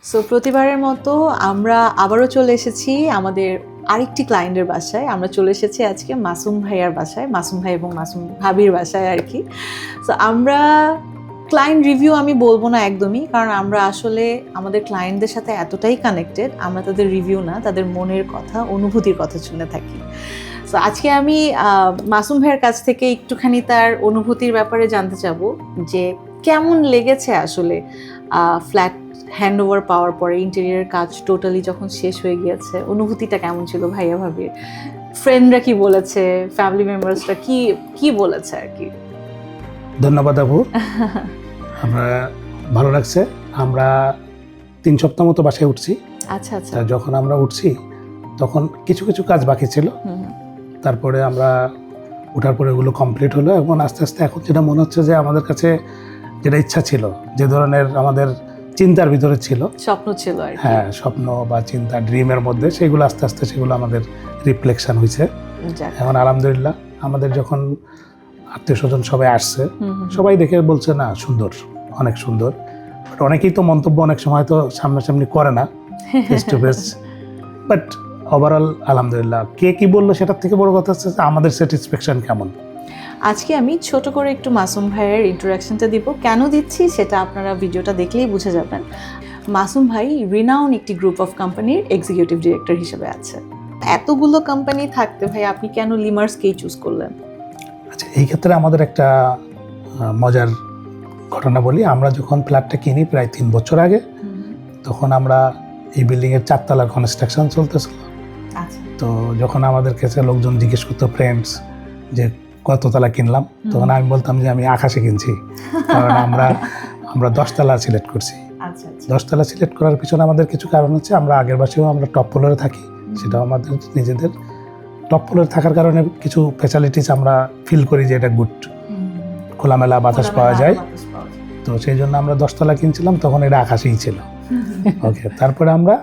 So প্রতিবারের মতো আমরা আবারও চলে এসেছি আমাদের আরেকটি ক্লায়েন্টের বাসায়। আমরা চলে এসেছি আজকে মাসুম ভাইয়ার বাসায়, মাসুম ভাই এবং মাসুম ভাবির বাসায় আর কি। সো আমরা ক্লায়েন্ট রিভিউ আমি বলবো না একদমই, কারণ আমরা আসলে আমাদের ক্লায়েন্টদের সাথে এতটাই কানেক্টেড, আমরা তাদের রিভিউ না, তাদের মনের কথা, অনুভূতির কথা শুনে থাকি। সো আজকে আমি মাসুম ভাইয়ের কাছ থেকে একটুখানি তার অনুভূতির ব্যাপারে জানতে চাবো যে কেমন লেগেছে আসলে ফ্ল্যাট হ্যান্ড ওভার পাওয়ার পরে, ইন্টেরিয়র কাজ টোটালি যখন শেষ হয়ে গিয়েছে, অনুভূতিটা কেমন ছিল ভাইয়া ভাবির? ফ্রেন্ডরা কি বলেছে, ফ্যামিলি মেম্বার্সরা কি বলেছে আর কি? ধন্যবাদ আপু। আমরা ভালো লাগছে। আমরা 3 সপ্তাহ মতো বাসায় উঠছি। আচ্ছা আচ্ছা। যখন আমরা উঠছি তখন কিছু কিছু কাজ বাকি ছিল, তারপরে আমরা ওঠার পরে ওগুলো কমপ্লিট হলো এবং আস্তে আস্তে এখন যেটা মনে হচ্ছে যে আমাদের কাছে যেটা ইচ্ছা ছিল, যে ধরনের আমাদের চিন্তার ভিতরে ছিল, স্বপ্ন ছিল আর কি। হ্যাঁ, স্বপ্ন বা চিন্তা, ড্রিমের মধ্যে, সেগুলো আস্তে আস্তে সেগুলো আমাদের রিফ্লেকশন হয়েছে। এখন আলহামদুলিল্লাহ আমাদের যখন আত্মীয় স্বজন সবাই আসছে, সবাই দেখে বলছে না সুন্দর, অনেক সুন্দর। বাট অনেকেই তো মন্তব্য অনেক সময় তো সামনাসামনি করে না, face to face. But overall আলহামদুলিল্লাহ। কে কি বললো সেটার থেকে বড় কথা হচ্ছে আমাদের স্যাটিসফ্যাকশন কেমন। আজকে আমি ছোট করে একটু মাসুম ভাইয়ের ইন্ট্রোডাকশনটা দিব। কেন দিচ্ছি সেটা আপনারা ভিডিওটা দেখলেই বুঝে যাবেন। মাসুম ভাই রিনাউন একটি গ্রুপ অফ কোম্পানির এক্সিকিউটিভ ডিরেক্টর হিসেবে আছে। এতগুলো কোম্পানি থাকতে ভাই আপনি কেন লিমার্সকেই চুজ করলেন? আচ্ছা, এই ক্ষেত্রে আমাদের একটা মজার ঘটনা বলি। আমরা যখন ফ্ল্যাটটা কিনি প্রায় 3 বছর আগে, তখন আমরা এই বিল্ডিংয়ের 4 তলার কনস্ট্রাকশন চলতেছিল। তো যখন আমাদের কাছে লোকজন জিজ্ঞেস করতো, ফ্রেন্ডস, যে কত তলা কিনলাম, তখন আমি বলতাম যে আমি আকাশে কিনছি। কারণ আমরা 10 তলা সিলেক্ট করছি। 10 তলা সিলেক্ট করার পিছনে আমাদের কিছু কারণ হচ্ছে, আমরা আগের বাসেও আমরা টপ ফ্লোরে থাকি, সেটাও আমাদের নিজেদের। টপ ফ্লোরে থাকার কারণে কিছু ফ্যাসিলিটিস আমরা ফিল করি যে এটা গুড, খোলামেলা বাতাস পাওয়া যায়। তো সেই জন্য আমরা 10 তলা কিনছিলাম, তখন এটা আকাশেই ছিল। ওকে, তারপরে আমরা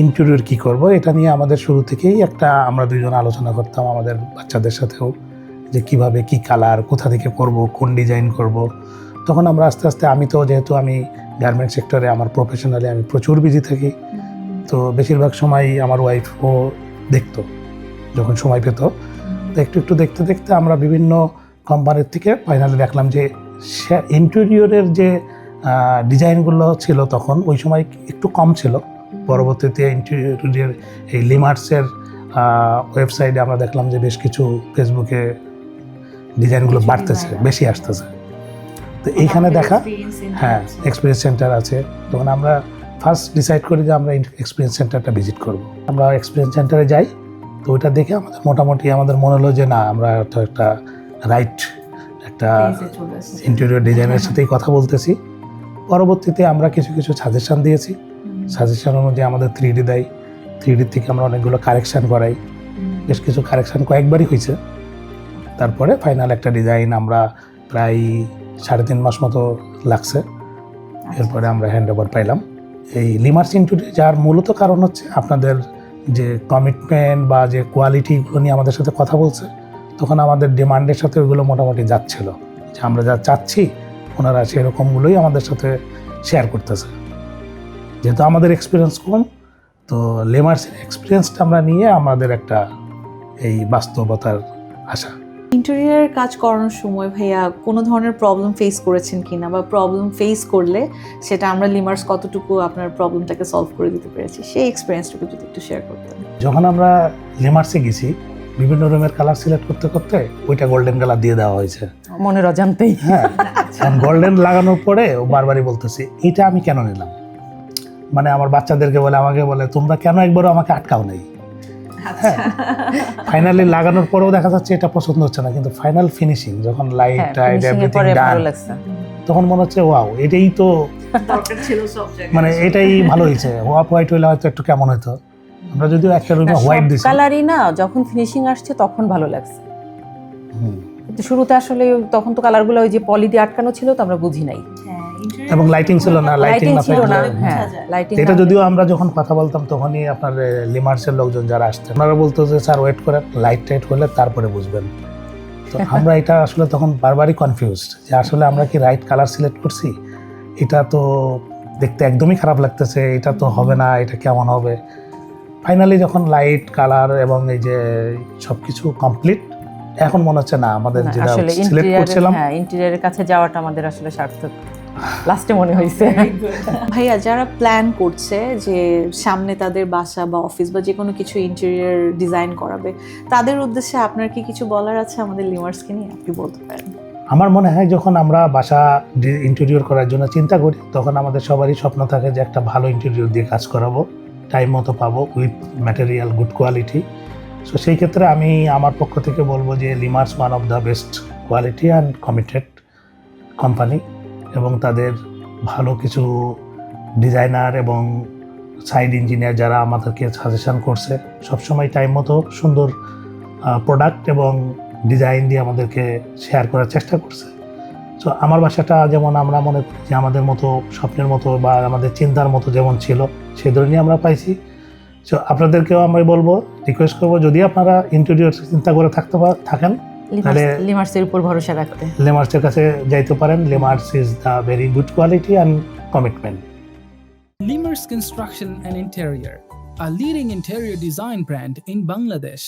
ইন্টেরিয়র কি করব এটা নিয়ে আমাদের শুরু থেকেই আমরা দুইজন আলোচনা করতাম আমাদের বাচ্চাদের সাথেও, যে কিভাবে কি কালার, কোথা থেকে করব, কোন ডিজাইন করব। তখন আমরা আস্তে আস্তে, যেহেতু আমি গার্মেন্ট সেক্টরে, আমার প্রফেশনালি আমি প্রচুর বিজি থাকি, তো বেশিরভাগ সময় আমার ওয়াইফও দেখতো, যখন সময় পেত। তো একটু দেখতে দেখতে আমরা বিভিন্ন কোম্পানির থেকে ফাইনালি দেখলাম যে ইন্টেরিয়রের যে ডিজাইনগুলো ছিল তখন ওই সময় একটু কম ছিল। পরবর্তীতে ইন্টেরিয়র এই লিমার্সের ওয়েবসাইটে আমরা দেখলাম যে বেশ কিছু ফেসবুকে ডিজাইনগুলো বাড়তেছে, বেশি আসতেছে। তো এইখানে দেখা, হ্যাঁ, এক্সপিরিয়েন্স সেন্টার আছে। তখন আমরা ফার্স্ট ডিসাইড করি যে আমরা এক্সপিরিয়েন্স সেন্টারটা ভিজিট করব। আমরা এক্সপিরিয়েন্স সেন্টারে যাই, তো ওইটা দেখে আমাদের মোটামুটি আমাদের মনে হলো যে না, আমরা তো একটা রাইট একটা ইন্টেরিয়র ডিজাইনের সাথেই কথা বলতেছি। পরবর্তীতে আমরা কিছু কিছু সাজেশন দিয়েছি, সাজেশন অনুযায়ী আমাদের 3D দেয়, 3D থেকে আমরা অনেকগুলো কারেকশান করাই, বেশ কিছু কারেকশান কয়েকবারই হয়েছে। তারপরে ফাইনাল একটা ডিজাইন আমরা প্রায় 3.5 মাস মতো লাগছে। এরপরে আমরা হ্যান্ড ওভার পাইলাম। এই লিমার্স ইন্টেরিয়র যার মূলত কারণ হচ্ছে আপনাদের যে কমিটমেন্ট বা যে কোয়ালিটিগুলো নিয়ে আমাদের সাথে কথা বলছে, তখন আমাদের ডিমান্ডের সাথে ওইগুলো মোটামুটি যাচ্ছিল, যে আমরা যা চাচ্ছি ওনারা সেরকমগুলোই আমাদের সাথে শেয়ার করতেছে। যেহেতু আমাদের এক্সপিরিয়েন্স কম, তো লিমার্সের এক্সপিরিয়েন্সটা আমরা নিয়ে আমাদের একটা এই বাস্তবতার আশা। ইন্টেরিয়র কাজ করানোর সময় ভাইয়া কোনো ধরনের প্রবলেম ফেস করেছেন কিনা, বা প্রবলেম ফেস করলে সেটা আমরা লিমার্স কতটুকু আপনার প্রবলেমটাকে সলভ করে দিতে পেরেছি, সেই এক্সপিরিয়েন্সটুকু যদি একটু শেয়ার করতেন। যখন আমরা লিমার্সে গেছি, বিভিন্ন রুমের কালার সিলেক্ট করতে করতে ওইটা গোল্ডেন কালার দিয়ে দেওয়া হয়েছে মনের অজান্তেই। হ্যাঁ, গোল্ডেন লাগানোর পরে ও বারবারই বলতেছে এটা আমি কেন নিলাম। মানে আমার বাচ্চাদেরকে আমাকে বলে তোমরা কেন একবারও আমাকে আটকাও নাই। হ্যাঁ, ফাইনালি লাগানোর পরেও দেখা যাচ্ছে এটা পছন্দ হচ্ছে না, কিন্তু ফাইনাল ফিনিশিং যখন লাইট টাইট এভরিথিং ডান, তখন মনে হচ্ছে ওয়াও, এটাই তো দরকার ছিল সব জায়গায়, মানে এটাই ভালো হয়েছে। অফ হোয়াইট হইলে হয়তো একটু কেমন হতো। আমরা যদিও একটা রুমে হোয়াইট দিছি, কালারই না, যখন ফিনিশিং আসছে তখন ভালো লাগছে। কিন্তু শুরুতে আসলে তখন তো কালারগুলো ওই যে পলি দিয়ে আটকানো ছিল, তো আমরা বুঝি নাই, এবং লাইটিং ছিল না, লাইটিং না ছিল না। থাকলে, হ্যাঁ, লাইটিং এটা যদিও আমরা যখন কথা বলতাম তখনই আপনার লিমার্সের লোকজন যারা আসতেন ওনারা বলতো যে স্যার ওয়েট করেন, লাইট টাইট হলে তারপরে বুঝবেন। তো আমরা এটা আসলে তখন বারবারই কনফিউজড যে আসলে আমরা কি রাইট কালার সিলেক্ট করছি, এটা তো দেখতে একদমই খারাপ লাগতেছে, এটা তো হবে না, এটা কেমন হবে। ফাইনালি যখন লাইট, কালার এবং এই যে সবকিছু কমপ্লিট, এখন মনে হচ্ছে না আমাদের না, যেটা আসলে সিলেক্ট করছিলাম। হ্যাঁ, ইন্টেরিয়রের কাছে যাওয়াটা আমাদের আসলে সার্থক লাস্টে মনে হয়েছে। ভাইয়া যারা প্ল্যান করছে যে সামনে তাদের বাসা বা অফিস বা যে কোনো কিছু ইন্টেরিয়র ডিজাইন করাবে, তাদের উদ্দেশ্যে আপনার কি কিছু বলার আছে আমাদের লিমার্সকে নিয়ে? আপনি বলতে পারেন। আমার মনে হয় যখন আমরা বাসা ইন্টেরিয়র করার জন্য চিন্তা করি, তখন আমাদের সবারই স্বপ্ন থাকে যে একটা ভালো ইন্টেরিয়র দিয়ে কাজ করাবো, টাইম মতো পাবো, with material good quality. So সেই ক্ষেত্রে আমি আমার পক্ষ থেকে বলবো যে Lemurs one of the best quality and committed company, এবং তাদের ভালো কিছু ডিজাইনার এবং সাইড ইঞ্জিনিয়ার যারা আমাদেরকে সাজেশন করছে, সবসময় টাইম মতো সুন্দর প্রোডাক্ট এবং ডিজাইন দিয়ে আমাদেরকে শেয়ার করার চেষ্টা করছে। সো আমার বাসাটা যেমন আমরা মনে করি যে আমাদের মতো স্বপ্নের মতো বা আমাদের চিন্তার মতো যেমন ছিল, সেই ধরনের আমরা পাইছি। সো আপনাদেরকেও আমি বলবো, রিকোয়েস্ট করবো, যদি আপনারা ইন্টেরিয়র চিন্তা করে থাকেন, তাহলে লিমার্সের উপর ভরসা রাখতে লিমার্সের কাছে যাইতে পারেন। Lemurs is the very good quality and commitment. Lemurs Construction and Interior, a leading interior design brand in Bangladesh.